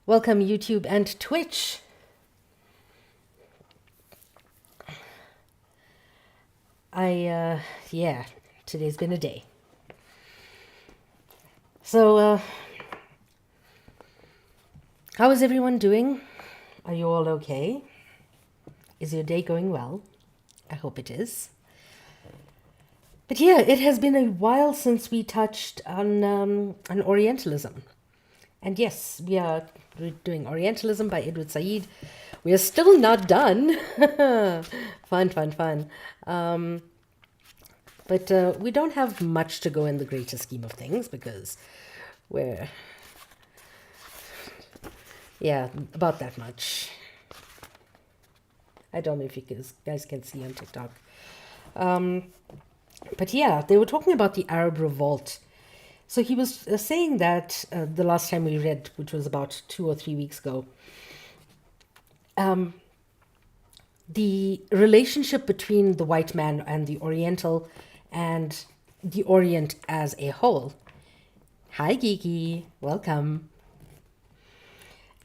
Welcome YouTube and Twitch. Yeah, today's been a day. So, how is everyone doing? Are you all okay? Is your day going well? I hope it is. But yeah, it has been a while since we touched on Orientalism. And yes, we're doing Orientalism by Edward Saïd. We are still not done. Fun. But we don't have much to go in the greater scheme of things because we're, yeah, about that much. I don't know if you guys can see on TikTok. But yeah, they were talking about the Arab revolt. So he was saying that the last time we read, which was about 2 or 3 weeks ago, the relationship between the white man and the Oriental and the Orient as a whole. Hi, Geeky. Welcome.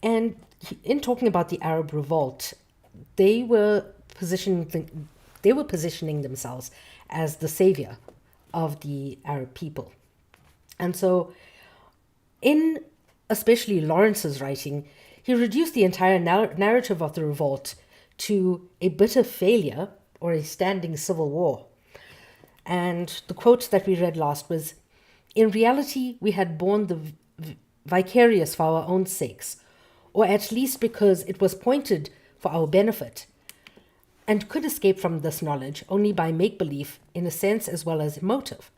And in talking about the Arab revolt, they were positioning themselves as the savior of the Arab people. And so in especially Lawrence's writing, he reduced the entire narrative of the revolt to a bitter failure or a standing civil war. And the quote that we read last was, "In reality, we had borne the vicarious for our own sakes, or at least because it was pointed for our benefit, and could escape from this knowledge only by make-believe in a sense as well as motive.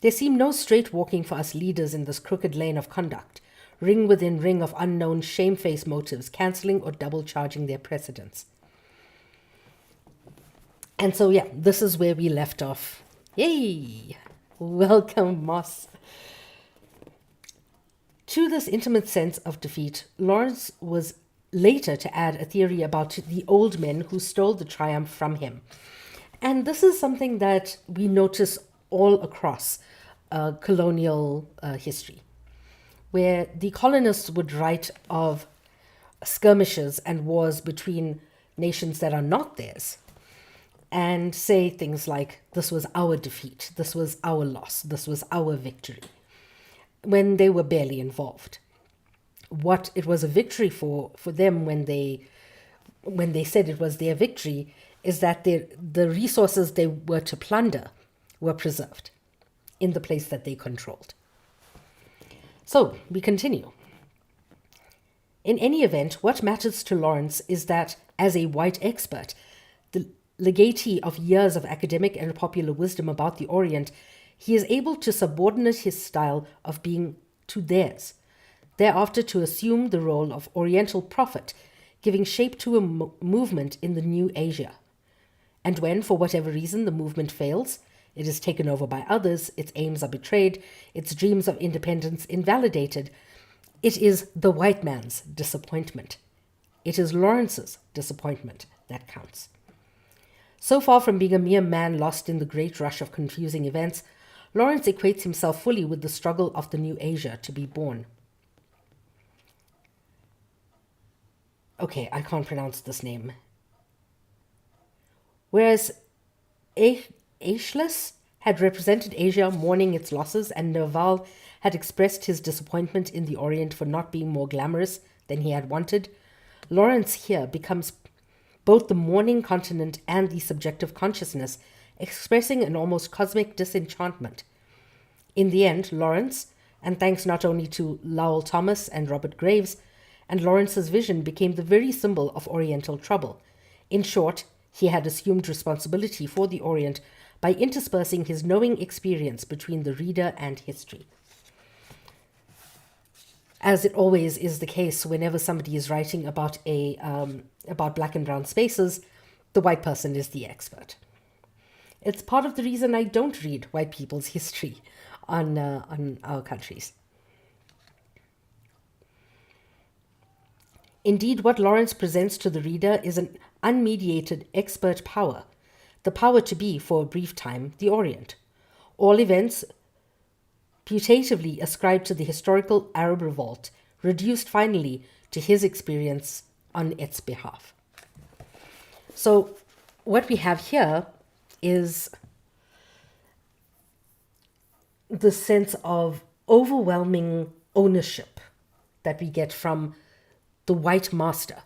There seemed no straight walking for us leaders in this crooked lane of conduct, ring within ring of unknown shamefaced motives, cancelling or double-charging their precedents." And so, yeah, this is where we left off. Yay! Welcome, Moss. To this intimate sense of defeat, Lawrence was later to add a theory about the old men who stole the triumph from him. And this is something that we notice all across colonial history, where the colonists would write of skirmishes and wars between nations that are not theirs and say things like, this was our defeat, this was our loss, this was our victory, when they were barely involved. What it was a victory for them when they said it was their victory is that the resources they were to plunder were preserved in the place that they controlled. So we continue. In any event, what matters to Lawrence is that as a white expert, the legatee of years of academic and popular wisdom about the Orient, he is able to subordinate his style of being to theirs, thereafter to assume the role of Oriental prophet, giving shape to a movement in the new Asia. And when, for whatever reason, the movement fails, it is taken over by others, its aims are betrayed, its dreams of independence invalidated, it is the white man's disappointment. It is Lawrence's disappointment that counts. So far from being a mere man lost in the great rush of confusing events, Lawrence equates himself fully with the struggle of the new Asia to be born. Okay, I can't pronounce this name. Whereas Aeschylus had represented Asia mourning its losses, and Nerval had expressed his disappointment in the Orient for not being more glamorous than he had wanted, Lawrence here becomes both the mourning continent and the subjective consciousness, expressing an almost cosmic disenchantment. In the end, Lawrence, and thanks not only to Lowell Thomas and Robert Graves, and Lawrence's vision became the very symbol of Oriental trouble. In short, he had assumed responsibility for the Orient by interspersing his knowing experience between the reader and history. As it always is the case whenever somebody is writing about about black and brown spaces, the white person is the expert. It's part of the reason I don't read white people's history on our countries. Indeed, what Lawrence presents to the reader is an unmediated expert power, the power to be, for a brief time, the Orient. All events putatively ascribed to the historical Arab revolt reduced finally to his experience on its behalf. So what we have here is the sense of overwhelming ownership that we get from the white master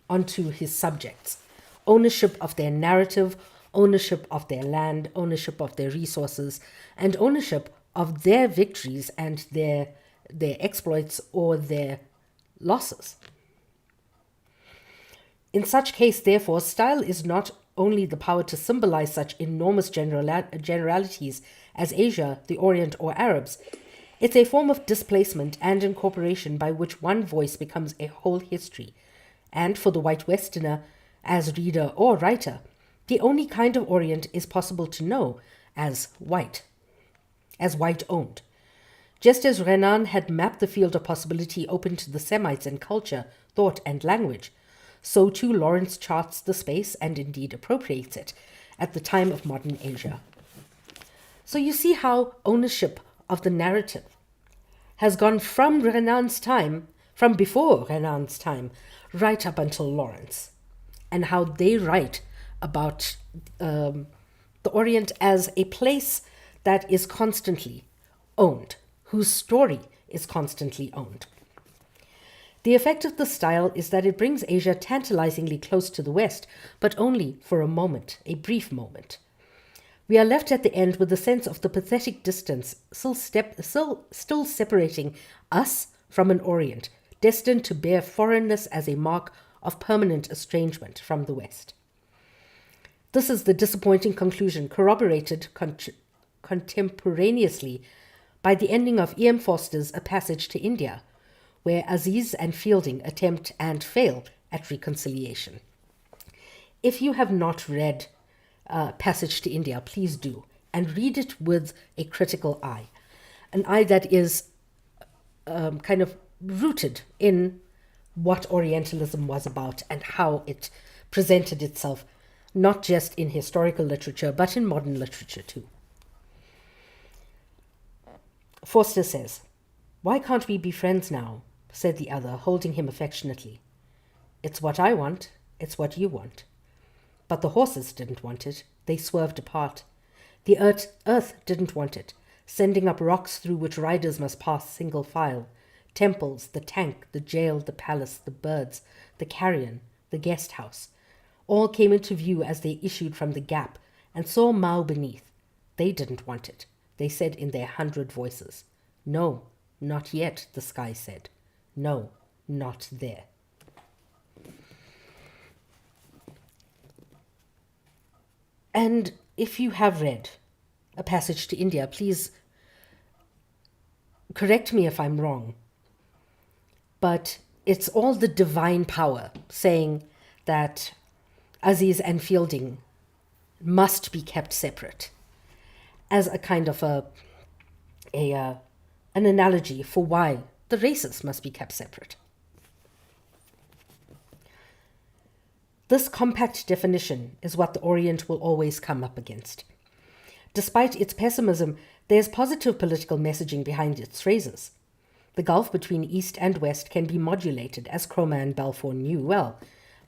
onto his subjects. Ownership of their narrative, ownership of their land, ownership of their resources, and ownership of their victories and their exploits or their losses. In such case, therefore, style is not only the power to symbolize such enormous generalities as Asia, the Orient, or Arabs. It's a form of displacement and incorporation by which one voice becomes a whole history. And for the white Westerner, as reader or writer, the only kind of Orient is possible to know as white-owned. Just as Renan had mapped the field of possibility open to the Semites in culture, thought, and language, so too Lawrence charts the space and indeed appropriates it at the time of modern Asia. So you see how ownership of the narrative has gone from before Renan's time, right up until Lawrence, and how they write about the Orient as a place that is constantly owned, whose story is constantly owned. The effect of the style is that it brings Asia tantalizingly close to the West, but only for a moment, a brief moment. We are left at the end with a sense of the pathetic distance still separating us from an Orient, destined to bear foreignness as a mark of permanent estrangement from the West. This is the disappointing conclusion corroborated contemporaneously by the ending of E.M. Forster's A Passage to India, where Aziz and Fielding attempt and fail at reconciliation. If you have not read Passage to India, please do, and read it with a critical eye, an eye that is kind of rooted in what Orientalism was about and how it presented itself, not just in historical literature, but in modern literature too. Forster says, "Why can't we be friends now?" said the other, holding him affectionately. "It's what I want, it's what you want." But the horses didn't want it. They swerved apart. The earth didn't want it, sending up rocks through which riders must pass single file. Temples, the tank, the jail, the palace, the birds, the carrion, the guest house, all came into view as they issued from the gap and saw Mao beneath. They didn't want it. They said in their 100 voices, "No, not yet," the sky said. "No, not there." And if you have read A Passage to India, please correct me if I'm wrong. But it's all the divine power saying that Aziz and Fielding must be kept separate as a kind of an analogy for why the races must be kept separate. This compact definition is what the Orient will always come up against. Despite its pessimism, there's positive political messaging behind its phrases. The gulf between East and West can be modulated, as Cromer and Balfour knew well,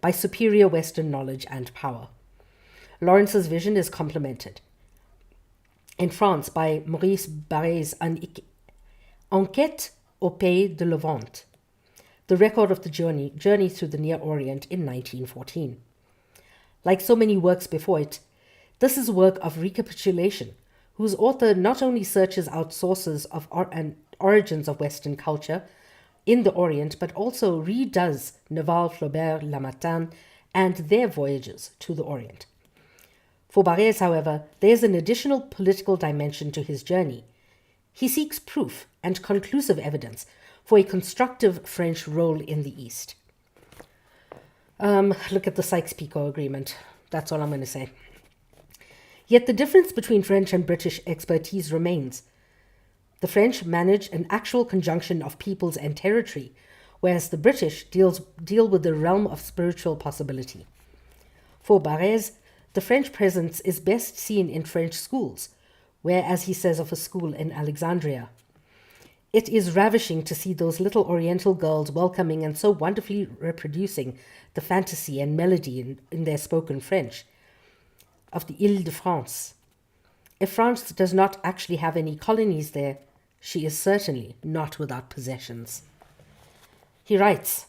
by superior Western knowledge and power. Lawrence's vision is complemented in France by Maurice Barré's Enquête au Pays de Levant, the record of the journey through the Near Orient in 1914. Like so many works before it, this is a work of recapitulation, whose author not only searches out sources of and origins of Western culture in the Orient, but also redoes Neval, Flaubert, Lamartine, and their voyages to the Orient. For Barrès, however, there's an additional political dimension to his journey. He seeks proof and conclusive evidence for a constructive French role in the East. Look at the Sykes-Picot Agreement. That's all I'm going to say. Yet the difference between French and British expertise remains. The French manage an actual conjunction of peoples and territory, whereas the British deal with the realm of spiritual possibility. For Barrès, the French presence is best seen in French schools, where, as he says of a school in Alexandria, It is ravishing to see those little Oriental girls welcoming and so wonderfully reproducing the fantasy and melody in their spoken French of the Île-de-France. If France does not actually have any colonies there, she is certainly not without possessions. He writes,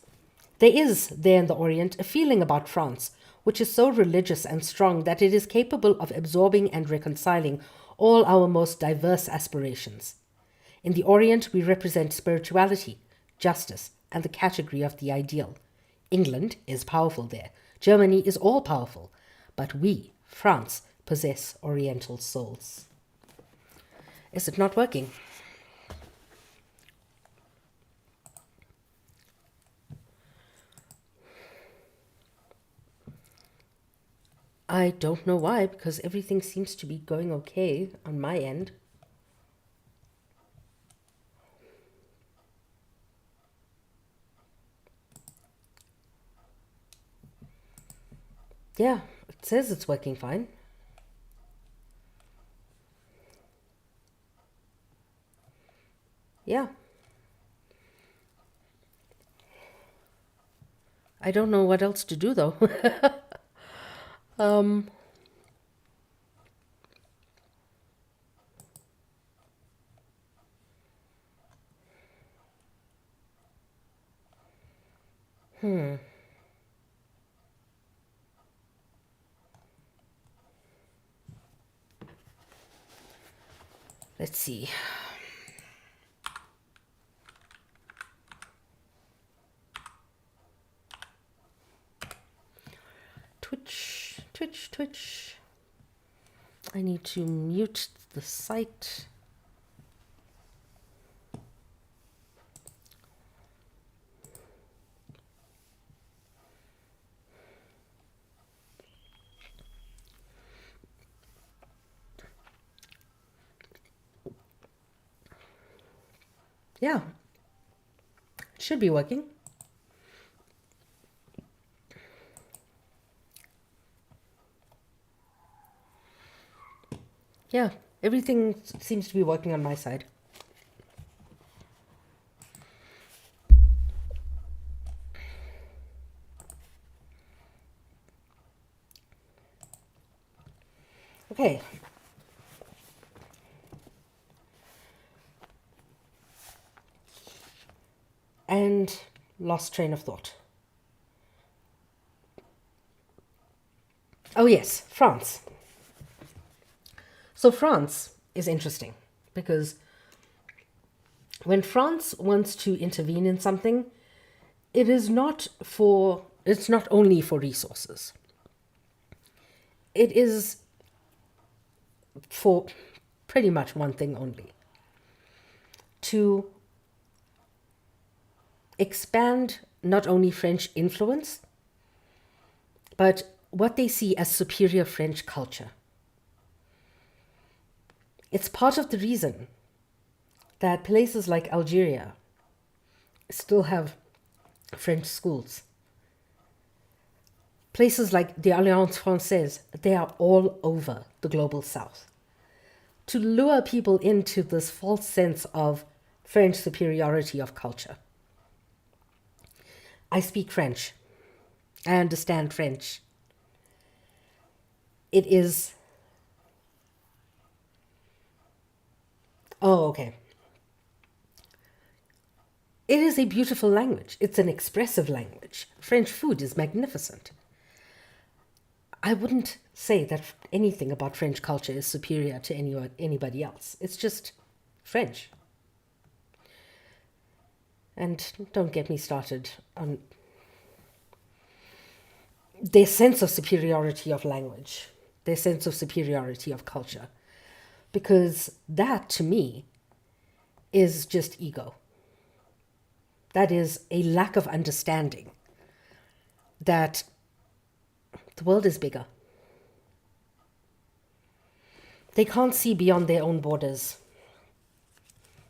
there is there in the Orient a feeling about France which is so religious and strong that it is capable of absorbing and reconciling all our most diverse aspirations. In the Orient, we represent spirituality, justice, and the category of the ideal. England is powerful there. Germany is all-powerful. But we, France, possess Oriental souls. Is it not working? I don't know why, because everything seems to be going okay on my end. Yeah, it says it's working fine. Yeah. I don't know what else to do though. um let's see. Twitch. I need to mute the site. Yeah, it should be working. Yeah, everything seems to be working on my side. Okay. And lost train of thought. Oh yes, France. So France is interesting because when France wants to intervene in something, it's not only for resources. It is for pretty much one thing only: to expand not only French influence, but what they see as superior French culture. It's part of the reason that places like Algeria still have French schools. Places like the Alliance Française, they are all over the global south, to lure people into this false sense of French superiority of culture. I speak French. I understand French. It is... Oh, okay. It is a beautiful language. It's an expressive language. French food is magnificent. I wouldn't say that anything about French culture is superior to anybody else. It's just French. And don't get me started on their sense of superiority of language, their sense of superiority of culture. Because that, to me, is just ego. That is a lack of understanding that the world is bigger. They can't see beyond their own borders.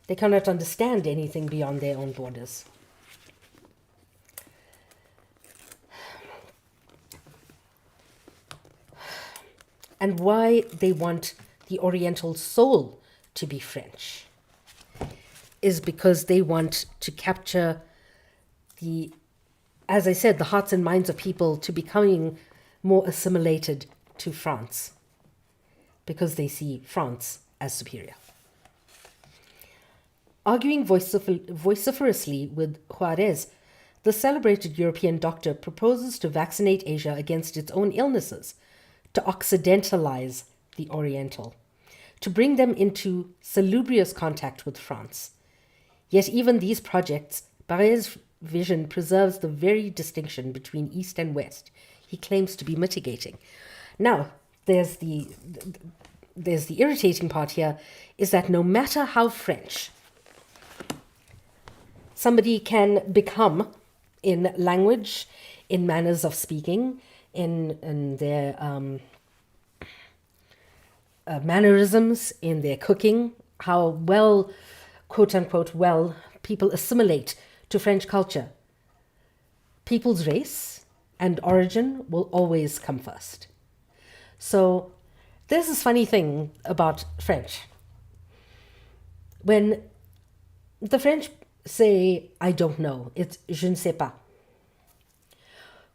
They cannot understand anything beyond their own borders. And why they want the Oriental soul to be French is because they want to capture the, as I said, the hearts and minds of people to becoming more assimilated to France, because they see France as superior. Arguing vociferously with Juarez, the celebrated European doctor proposes to vaccinate Asia against its own illnesses, to occidentalize the Oriental, to bring them into salubrious contact with France. Yet even these projects, Barré's vision preserves the very distinction between East and West he claims to be mitigating. Now, there's the irritating part here, is that no matter how French somebody can become in language, in manners of speaking, in their mannerisms, in their cooking, how well, quote unquote, well, people assimilate to French culture, people's race and origin will always come first. So there's this funny thing about French. When the French say, I don't know, it's je ne sais pas.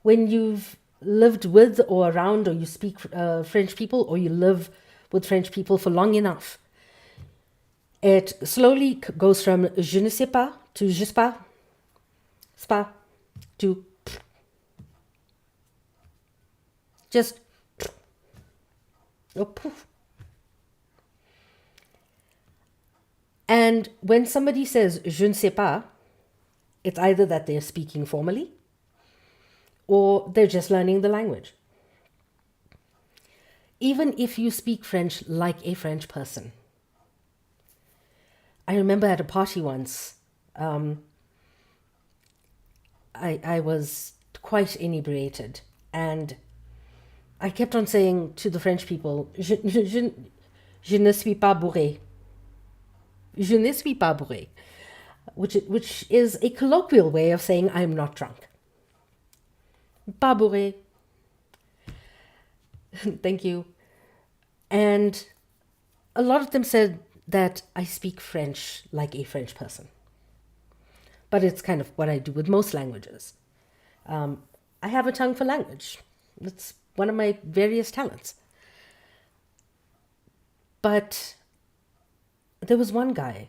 When you've lived with or around, or you speak French people, or you live with French people for long enough, it slowly goes from je ne sais pas to je sais pas, spa, to just oh, poof. And when somebody says je ne sais pas, it's either that they're speaking formally or they're just learning the language. Even if you speak French like a French person. I remember at a party once, I was quite inebriated, and I kept on saying to the French people, je ne suis pas bourré. Je ne suis pas bourré, which is a colloquial way of saying I'm not drunk. Pas bourré. Thank you. And a lot of them said that I speak French like a French person. But it's kind of what I do with most languages. I have a tongue for language. It's one of my various talents. But there was one guy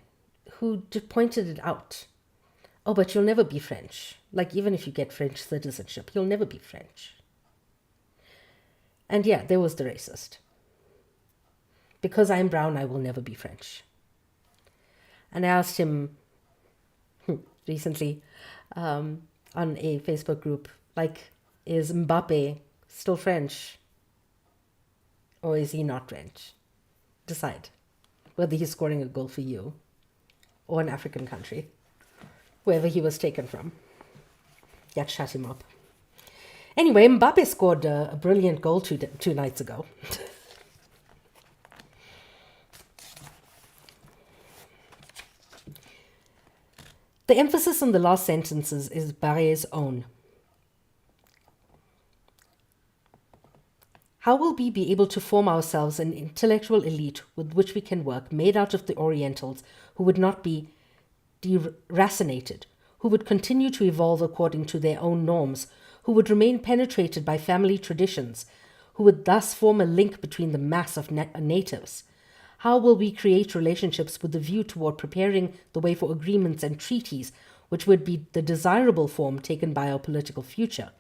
who pointed it out. Oh, but you'll never be French. Like, even if you get French citizenship, you'll never be French. And yeah, there was the racist. Because I'm brown, I will never be French. And I asked him recently on a Facebook group, like, is Mbappe still French? Or is he not French? Decide whether he's scoring a goal for you or an African country, wherever he was taken from. Yet shut him up. Anyway, Mbappe scored a brilliant goal two nights ago. The emphasis on the last sentences is Barré's own. How will we be able to form ourselves an intellectual elite with which we can work, made out of the Orientals, who would not be deracinated, who would continue to evolve according to their own norms, who would remain penetrated by family traditions, who would thus form a link between the mass of natives? How will we create relationships with a view toward preparing the way for agreements and treaties, which would be the desirable form taken by our political future?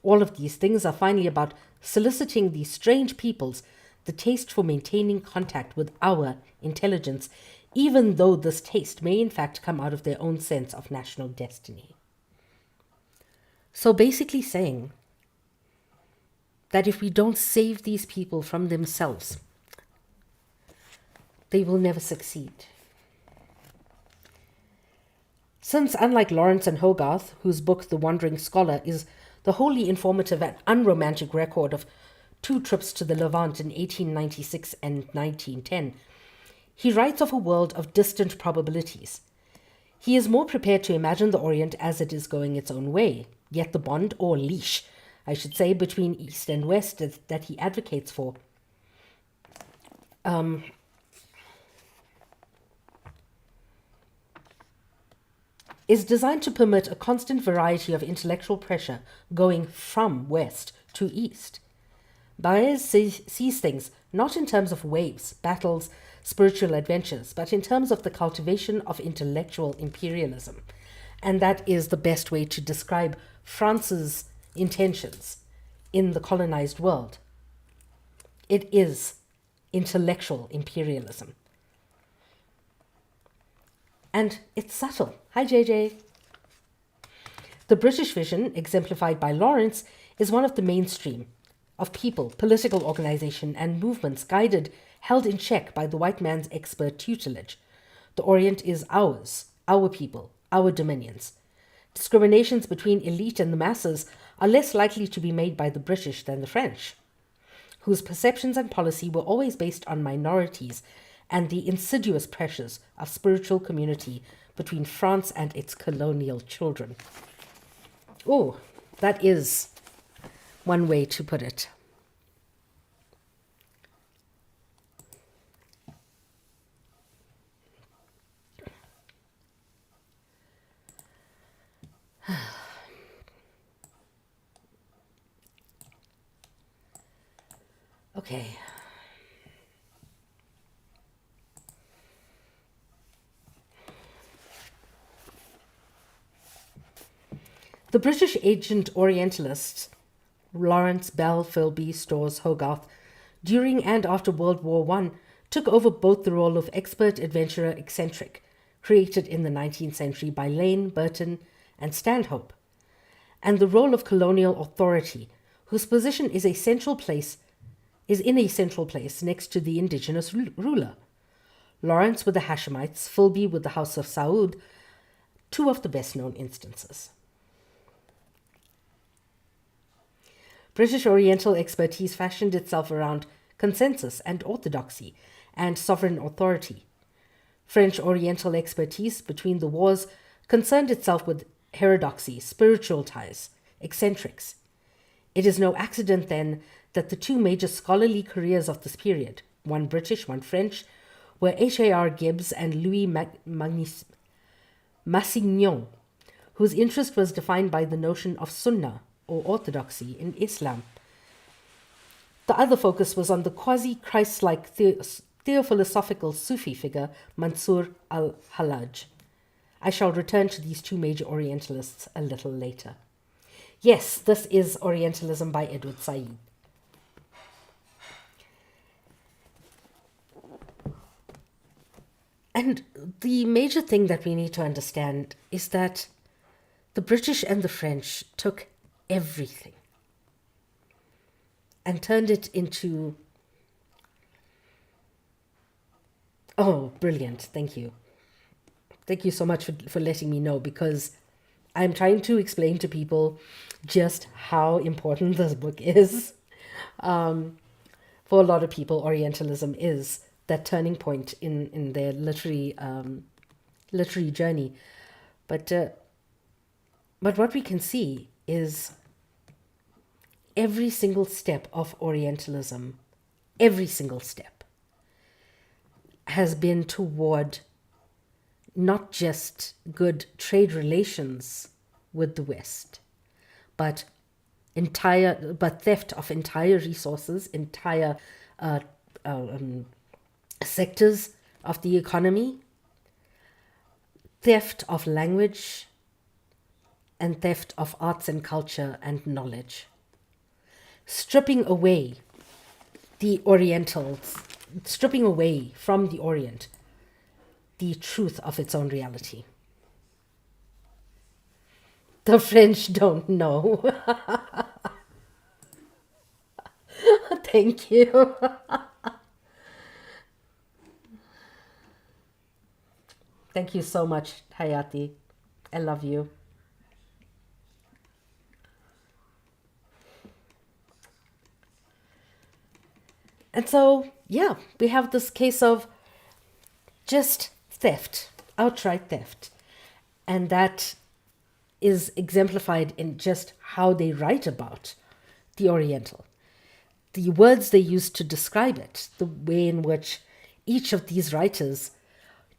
All of these things are finally about soliciting these strange peoples the taste for maintaining contact with our intelligence, even though this taste may in fact come out of their own sense of national destiny. So basically saying that if we don't save these people from themselves, they will never succeed. Since, unlike Lawrence and Hogarth, whose book The Wandering Scholar is the wholly informative and unromantic record of 2 trips to the Levant in 1896 and 1910, he writes of a world of distant probabilities. He is more prepared to imagine the Orient as it is going its own way, yet the bond, or leash, I should say, between East and West that he advocates for is designed to permit a constant variety of intellectual pressure going from west to east. Baez sees things not in terms of waves, battles, spiritual adventures, but in terms of the cultivation of intellectual imperialism. And that is the best way to describe France's intentions in the colonized world. It is intellectual imperialism. And it's subtle. Hi, JJ. The British vision, exemplified by Lawrence, is one of the mainstream of people, political organization, and movements guided, held in check by the white man's expert tutelage. The Orient is ours, our people, our dominions. Discriminations between elite and the masses are less likely to be made by the British than the French, whose perceptions and policy were always based on minorities and the insidious pressures of spiritual community between France and its colonial children. Oh, that is one way to put it. Okay. The British agent Orientalists, Lawrence, Bell, Philby, Storrs, Hogarth, during and after World War I, took over both the role of expert adventurer eccentric, created in the 19th century by Lane, Burton, and Stanhope, and the role of colonial authority, whose position is in a central place next to the indigenous ruler. Lawrence with the Hashemites, Philby with the House of Saud, two of the best-known instances. British Oriental expertise fashioned itself around consensus and orthodoxy and sovereign authority. French Oriental expertise between the wars concerned itself with heterodoxy, spiritual ties, eccentrics. It is no accident, then, that the two major scholarly careers of this period, one British, one French, were H.A.R. Gibbs and Louis Massignon, whose interest was defined by the notion of sunnah, or orthodoxy, in Islam. The other focus was on the quasi-Christ-like theophilosophical Sufi figure Mansur al-Hallaj. I shall return to these two major Orientalists a little later. Yes, this is Orientalism by Edward Saïd. And the major thing that we need to understand is that the British and the French took everything and turned it into... Oh, brilliant. Thank you. Thank you so much for letting me know, because I'm trying to explain to people just how important this book is. For a lot of people, Orientalism is that turning point in their literary journey. But what we can see is every single step of Orientalism, every single step, has been toward not just good trade relations with the West, but theft of entire resources, entire sectors of the economy, theft of language, and theft of arts and culture and knowledge. Stripping away the Orientals, stripping away from the Orient the truth of its own reality. The French don't know. Thank you. Thank you so much, Hayati. I love you. And so, yeah, we have this case of just theft, outright theft. And that is exemplified in just how they write about the Oriental. The words they use to describe it, the way in which each of these writers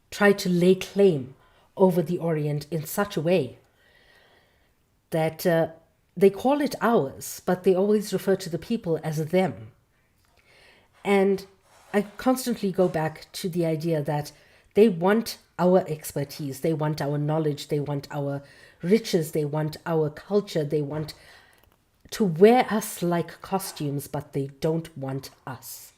try to lay claim over the Orient in such a way that they call it ours, but they always refer to the people as them. And I constantly go back to the idea that they want our expertise, they want our knowledge, they want our riches, they want our culture, they want to wear us like costumes, but they don't want us.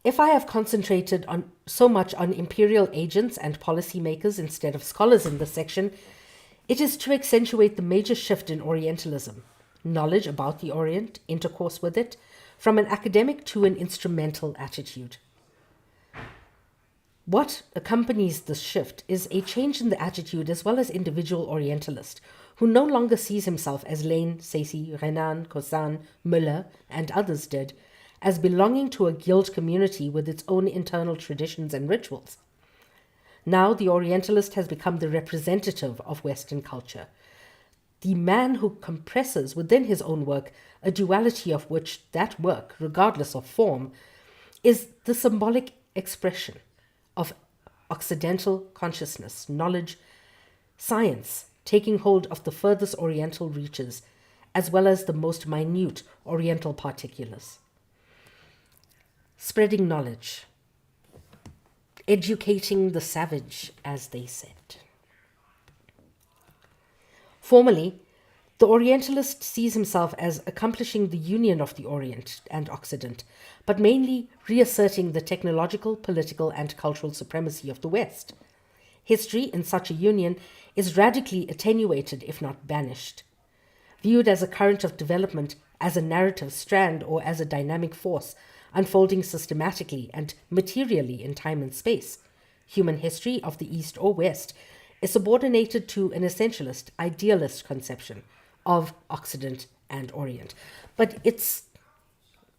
If I have concentrated on so much on imperial agents and policymakers instead of scholars in this section, it is to accentuate the major shift in Orientalism, knowledge about the Orient, intercourse with it, from an academic to an instrumental attitude. What accompanies this shift is a change in the attitude as well as individual Orientalist, who no longer sees himself as Lane, Saïd, Renan, Kosan, Müller, and others did, as belonging to a guild community with its own internal traditions and rituals. Now the Orientalist has become the representative of Western culture, the man who compresses within his own work a duality of which that work, regardless of form, is the symbolic expression of Occidental consciousness, knowledge, science, taking hold of the furthest Oriental reaches, as well as the most minute Oriental particulars. Spreading knowledge, educating the savage, as they said. Formally, the Orientalist sees himself as accomplishing the union of the Orient and Occident, but mainly reasserting the technological, political, and cultural supremacy of the West. History in such a union is radically attenuated, if not banished. Viewed as a current of development, as a narrative strand, or as a dynamic force, unfolding systematically and materially in time and space, human history of the East or West is subordinated to an essentialist, idealist conception of Occident and Orient. But it's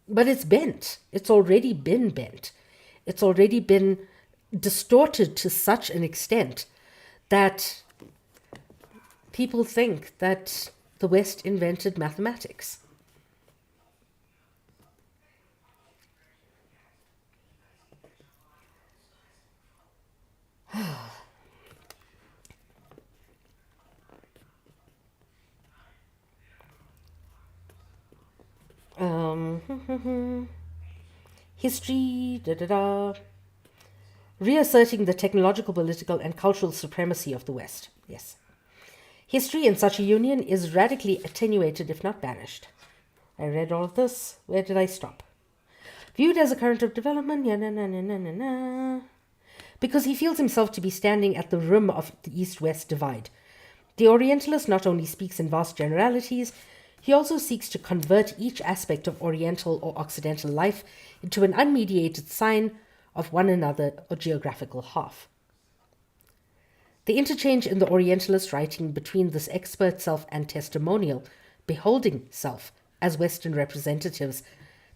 bent. It's already been bent. It's already been distorted to such an extent that people think that the West invented mathematics. History, reasserting the technological, political, and cultural supremacy of the West. Yes. History in such a union is radically attenuated, if not banished. I read all of this. Where did I stop? Viewed as a current of development, because he feels himself to be standing at the rim of the East-West divide. The Orientalist not only speaks in vast generalities, he also seeks to convert each aspect of Oriental or Occidental life into an unmediated sign of one another or geographical half. The interchange in the Orientalist writing between this expert self and testimonial, beholding self as Western representatives,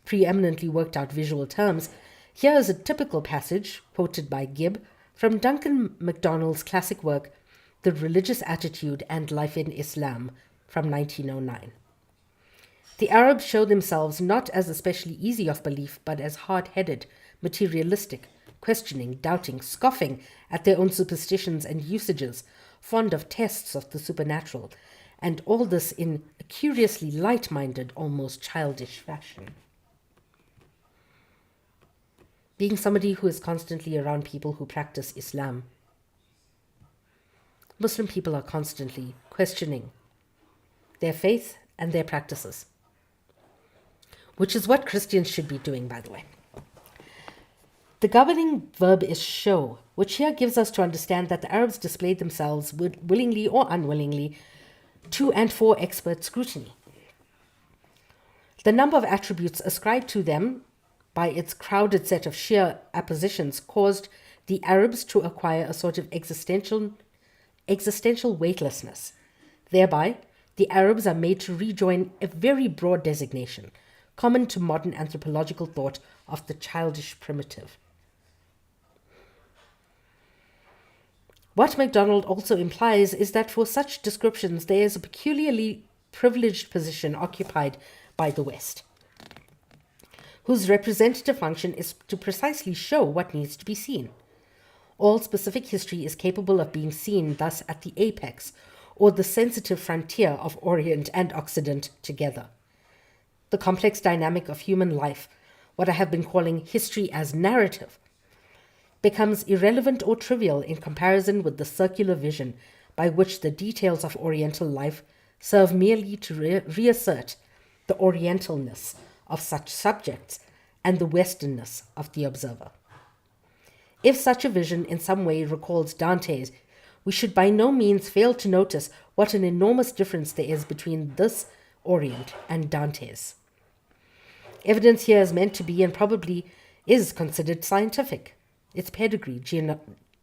preeminently worked out visual terms, here is a typical passage, quoted by Gibb, from Duncan MacDonald's classic work, The Religious Attitude and Life in Islam, from 1909. The Arabs show themselves not as especially easy of belief, but as hard-headed, materialistic, questioning, doubting, scoffing at their own superstitions and usages, fond of tests of the supernatural, and all this in a curiously light-minded, almost childish fashion. Being somebody who is constantly around people who practice Islam, Muslim people are constantly questioning their faith and their practices, which is what Christians should be doing, by the way. The governing verb is show, which here gives us to understand that the Arabs displayed themselves willingly or unwillingly to and for expert scrutiny. The number of attributes ascribed to them by its crowded set of sheer appositions caused the Arabs to acquire a sort of existential weightlessness. Thereby, the Arabs are made to rejoin a very broad designation, common to modern anthropological thought of the childish primitive. What MacDonald also implies is that for such descriptions there is a peculiarly privileged position occupied by the West, whose representative function is to precisely show what needs to be seen. All specific history is capable of being seen thus at the apex, or the sensitive frontier of Orient and Occident together. The complex dynamic of human life, what I have been calling history as narrative, becomes irrelevant or trivial in comparison with the circular vision by which the details of Oriental life serve merely to reassert the Orientalness of such subjects and the Westernness of the observer. If such a vision in some way recalls Dante's, we should by no means fail to notice what an enormous difference there is between this Orient and Dante's. Evidence here is meant to be, and probably is considered, scientific. Its pedigree,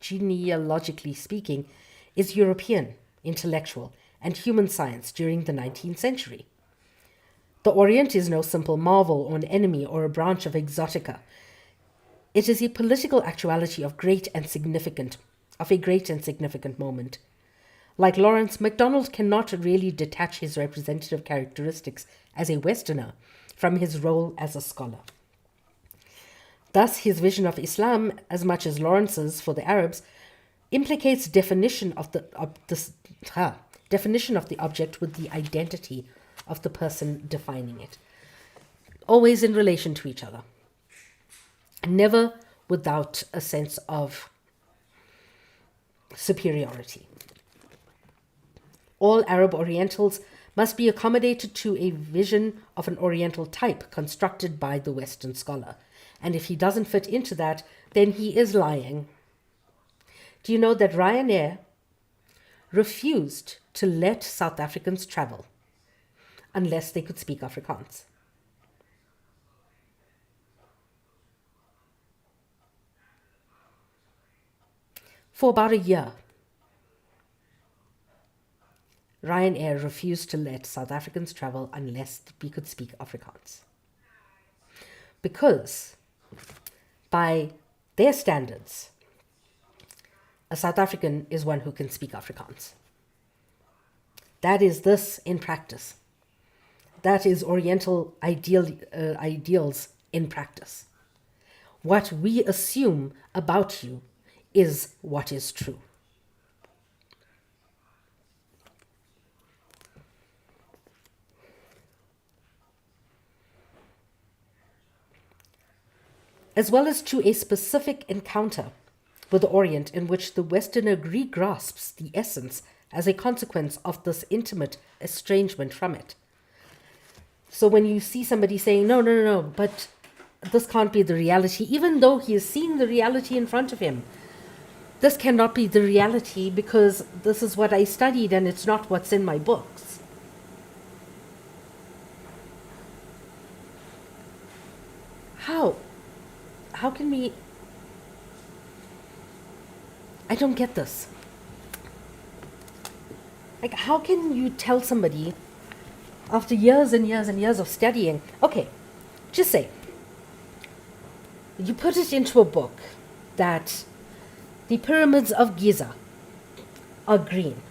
genealogically speaking, is European, intellectual, and human science during the 19th century. The Orient is no simple marvel or an enemy or a branch of exotica. It is a political actuality of a great and significant moment. Like Lawrence, MacDonald cannot really detach his representative characteristics as a Westerner from his role as a scholar. Thus, his vision of Islam, as much as Lawrence's for the Arabs, implicates definition of the object with the identity of the person defining it, always in relation to each other, never without a sense of superiority. All Arab Orientals must be accommodated to a vision of an Oriental type constructed by the Western scholar, and if he doesn't fit into that, then he is lying. Do you know that Ryanair refused to let South Africans travel unless they could speak Afrikaans? For about a year, Ryanair refused to let South Africans travel unless we could speak Afrikaans. Because, by their standards, a South African is one who can speak Afrikaans. That is this in practice. That is Oriental ideals in practice. What we assume about you is what is true. As well as to a specific encounter with the Orient in which the Westerner grasps the essence as a consequence of this intimate estrangement from it. So when you see somebody saying, no, but this can't be the reality, even though he is seeing the reality in front of him, this cannot be the reality because this is what I studied and it's not what's in my books. How can we... I don't get this. Like, how can you tell somebody after years and years and years of studying, okay, just say, you put it into a book that the pyramids of Giza are green.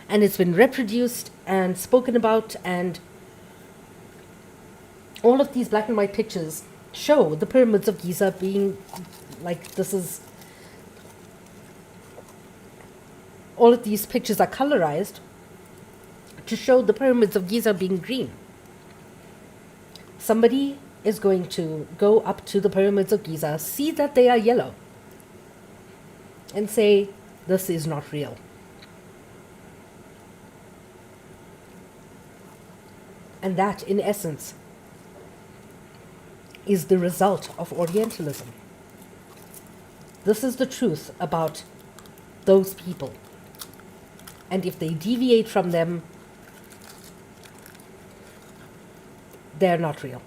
And it's been reproduced and spoken about, and all of these black and white pictures show the pyramids of Giza being like, this is, all of these pictures are colorized to show the pyramids of Giza being green. Somebody is going to go up to the pyramids of Giza, see that they are yellow, and say, this is not real. And that, in essence, is the result of Orientalism. This is the truth about those people. And if they deviate from them, they're not real.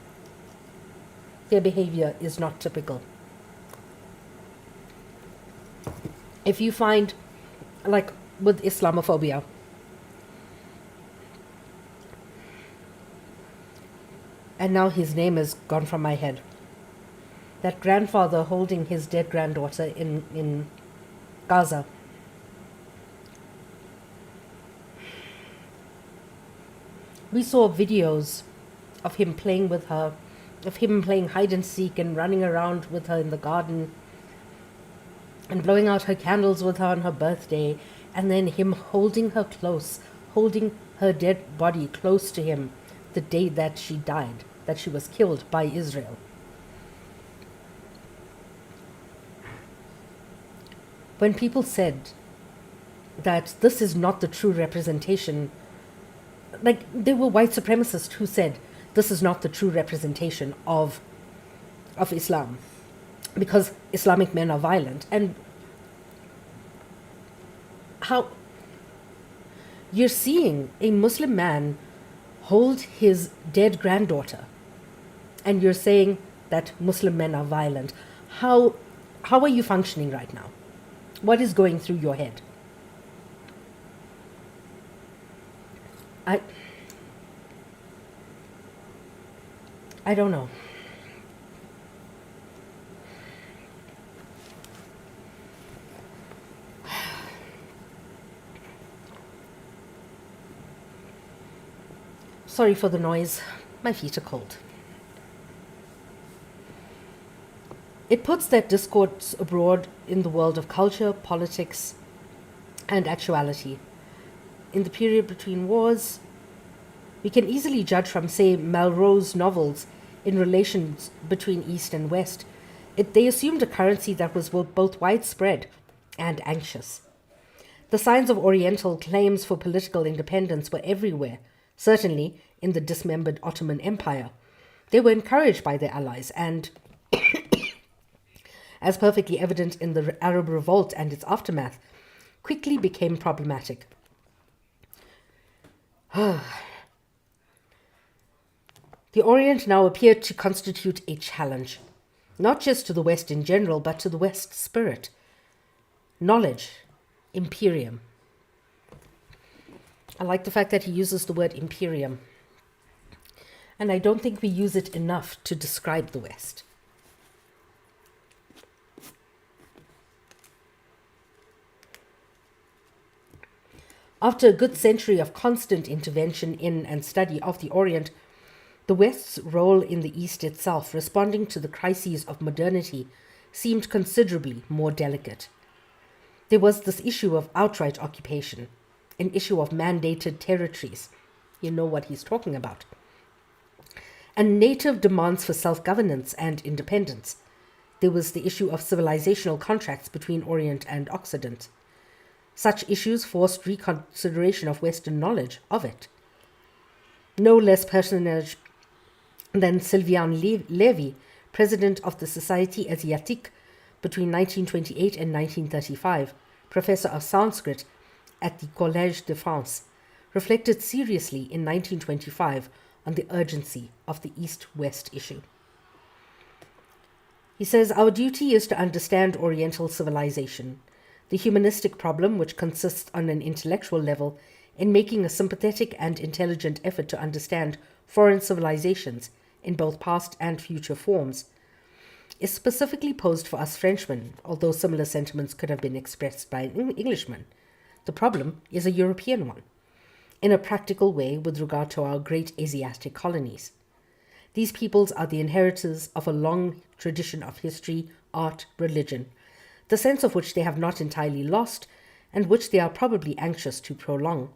Their behavior is not typical. If you find, like with Islamophobia, and now his name is gone from my head, that grandfather holding his dead granddaughter in Gaza. We saw videos of him playing with her, of him playing hide and seek and running around with her in the garden and blowing out her candles with her on her birthday, and then him holding her close, holding her dead body close to him the day that she died, that she was killed by Israel. When people said that this is not the true representation, like there were white supremacists who said this is not the true representation of Islam because Islamic men are violent. And how you're seeing a Muslim man hold his dead granddaughter and you're saying that Muslim men are violent. How are you functioning right now? What is going through your head? I don't know. Sorry for the noise. My feet are cold. It puts that discourse abroad in the world of culture, politics, and actuality. In the period between wars, we can easily judge from, say, Malraux's novels in relations between East and West. They assumed a currency that was both widespread and anxious. The signs of Oriental claims for political independence were everywhere, certainly in the dismembered Ottoman Empire. They were encouraged by their allies and, as perfectly evident in the Arab Revolt and its aftermath, quickly became problematic. The Orient now appeared to constitute a challenge, not just to the West in general, but to the West spirit. Knowledge, imperium. I like the fact that he uses the word imperium. And I don't think we use it enough to describe the West. After a good century of constant intervention in and study of the Orient, the West's role in the East itself, responding to the crises of modernity, seemed considerably more delicate. There was this issue of outright occupation, an issue of mandated territories. You know what he's talking about. And native demands for self-governance and independence. There was the issue of civilizational contracts between Orient and Occident. Such issues forced reconsideration of Western knowledge of it. No less personage than Sylviane Lévy, president of the Société Asiatique between 1928 and 1935, professor of Sanskrit at the Collège de France, reflected seriously in 1925 on the urgency of the East-West issue. He says, "Our duty is to understand Oriental civilization, the humanistic problem which consists on an intellectual level in making a sympathetic and intelligent effort to understand foreign civilizations in both past and future forms, is specifically posed for us Frenchmen, although similar sentiments could have been expressed by an Englishman. The problem is a European one, in a practical way with regard to our great Asiatic colonies. These peoples are the inheritors of a long tradition of history, art, religion, the sense of which they have not entirely lost, and which they are probably anxious to prolong.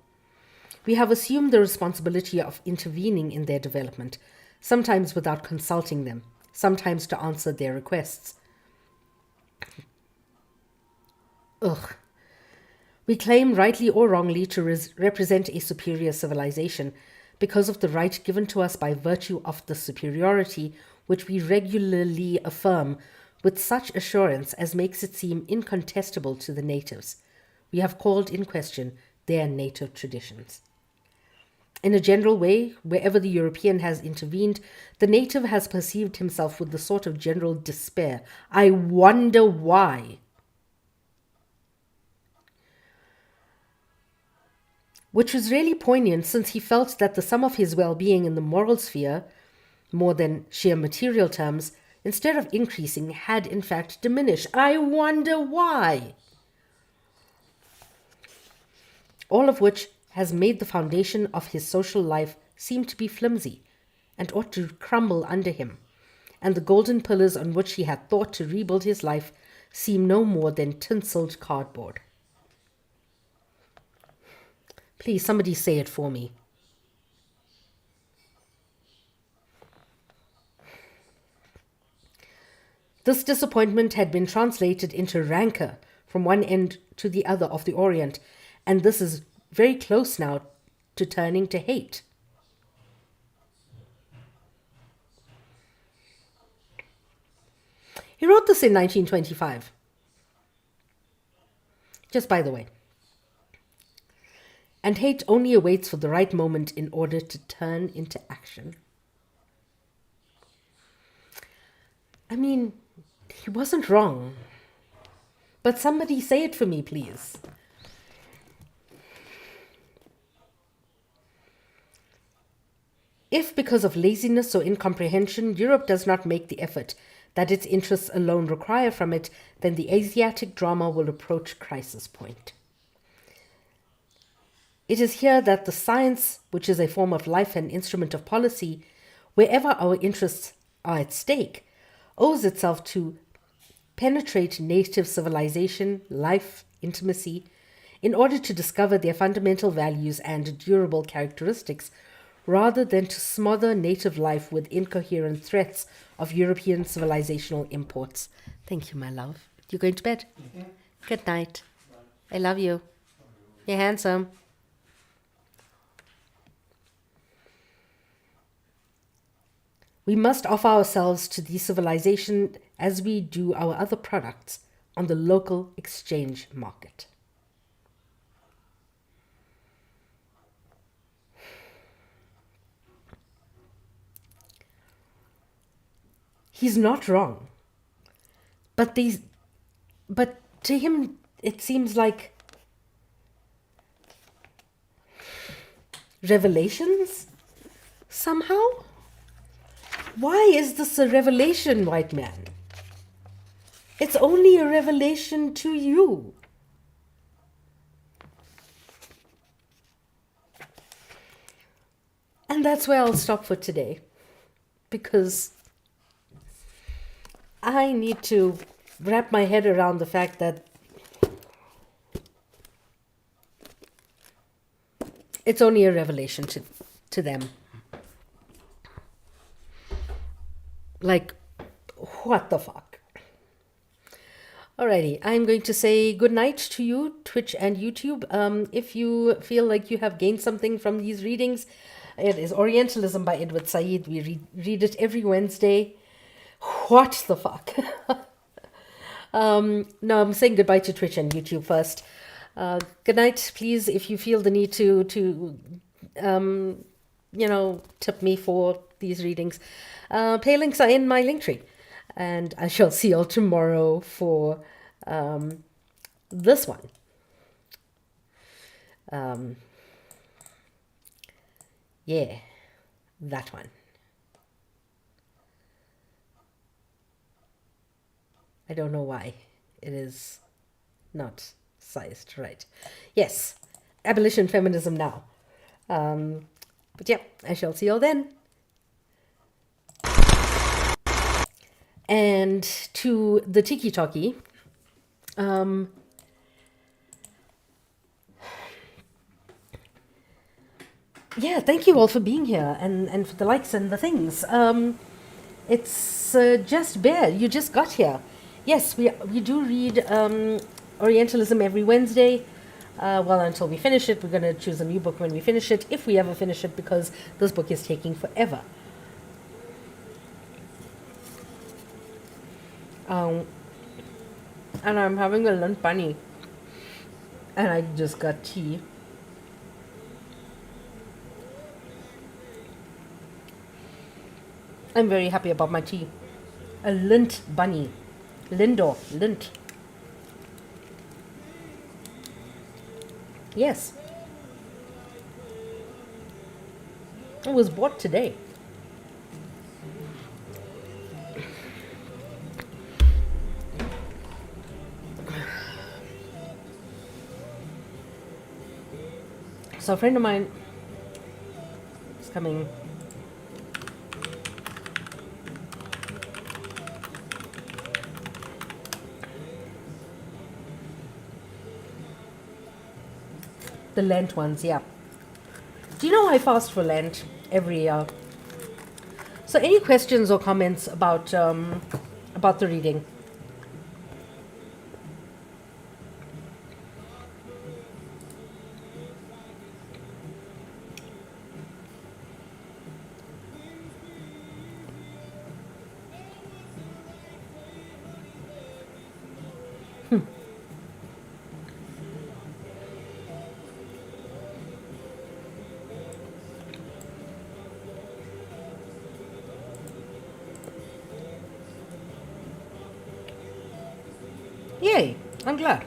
We have assumed the responsibility of intervening in their development, sometimes without consulting them, sometimes to answer their requests. We claim, rightly or wrongly, to represent a superior civilization because of the right given to us by virtue of the superiority which we regularly affirm with such assurance as makes it seem incontestable to the natives. We have called in question their native traditions. In a general way, wherever the European has intervened, the native has perceived himself with the sort of general despair. I wonder why. Which was really poignant, since he felt that the sum of his well-being in the moral sphere, more than sheer material terms, instead of increasing, had in fact diminished. I wonder why. All of which has made the foundation of his social life seemed to be flimsy and ought to crumble under him, and the golden pillars on which he had thought to rebuild his life seemed no more than tinselled cardboard. Please, somebody say it for me. This disappointment had been translated into rancor from one end to the other of the Orient, and this is very close now to turning to hate. He wrote this in 1925. Just by the way. And hate only awaits for the right moment in order to turn into action. I mean, he wasn't wrong. But somebody say it for me, please. If because of laziness or incomprehension, Europe does not make the effort that its interests alone require from it, then the Asiatic drama will approach crisis point. It is here that the science, which is a form of life and instrument of policy, wherever our interests are at stake, owes itself to penetrate native civilization, life, intimacy, in order to discover their fundamental values and durable characteristics, rather than to smother native life with incoherent threats of European civilizational imports. Thank you, my love. You going to bed? Mm-hmm. Good night. Bye. I love you. You're handsome. We must offer ourselves to the civilization as we do our other products on the local exchange market. He's not wrong. But to him it seems like revelations somehow. Why is this a revelation, white man? It's only a revelation to you. And that's where I'll stop for today, because I need to wrap my head around the fact that it's only a revelation to them. Like, what the fuck? Alrighty, I'm going to say good night to you, Twitch and YouTube. If you feel like you have gained something from these readings, it is Orientalism by Edward Saïd. We read it every Wednesday. What the fuck? No, I'm saying goodbye to Twitch and YouTube first. Good night, please. If you feel the need to tip me for these readings, pay links are in my link tree, and I shall see you all tomorrow for this one. Yeah, that one. I don't know why it is not sized right. Yes, abolition feminism now. But yeah, I shall see you all then. And to the Tiki Talkie, yeah, thank you all for being here and for the likes and the things. It's just bare. You just got here. Yes, we do read Orientalism every Wednesday. Well, until we finish it. We're going to choose a new book when we finish it, if we ever finish it, because this book is taking forever. And I'm having a lunch bunny. And I just got tea. I'm very happy about my tea. A lint bunny. Lindor. Lint. Yes. It was bought today. So a friend of mine is coming. The Lent ones, yeah. Do you know I fast for Lent every year? So, any questions or comments about the reading? Yay! I'm glad.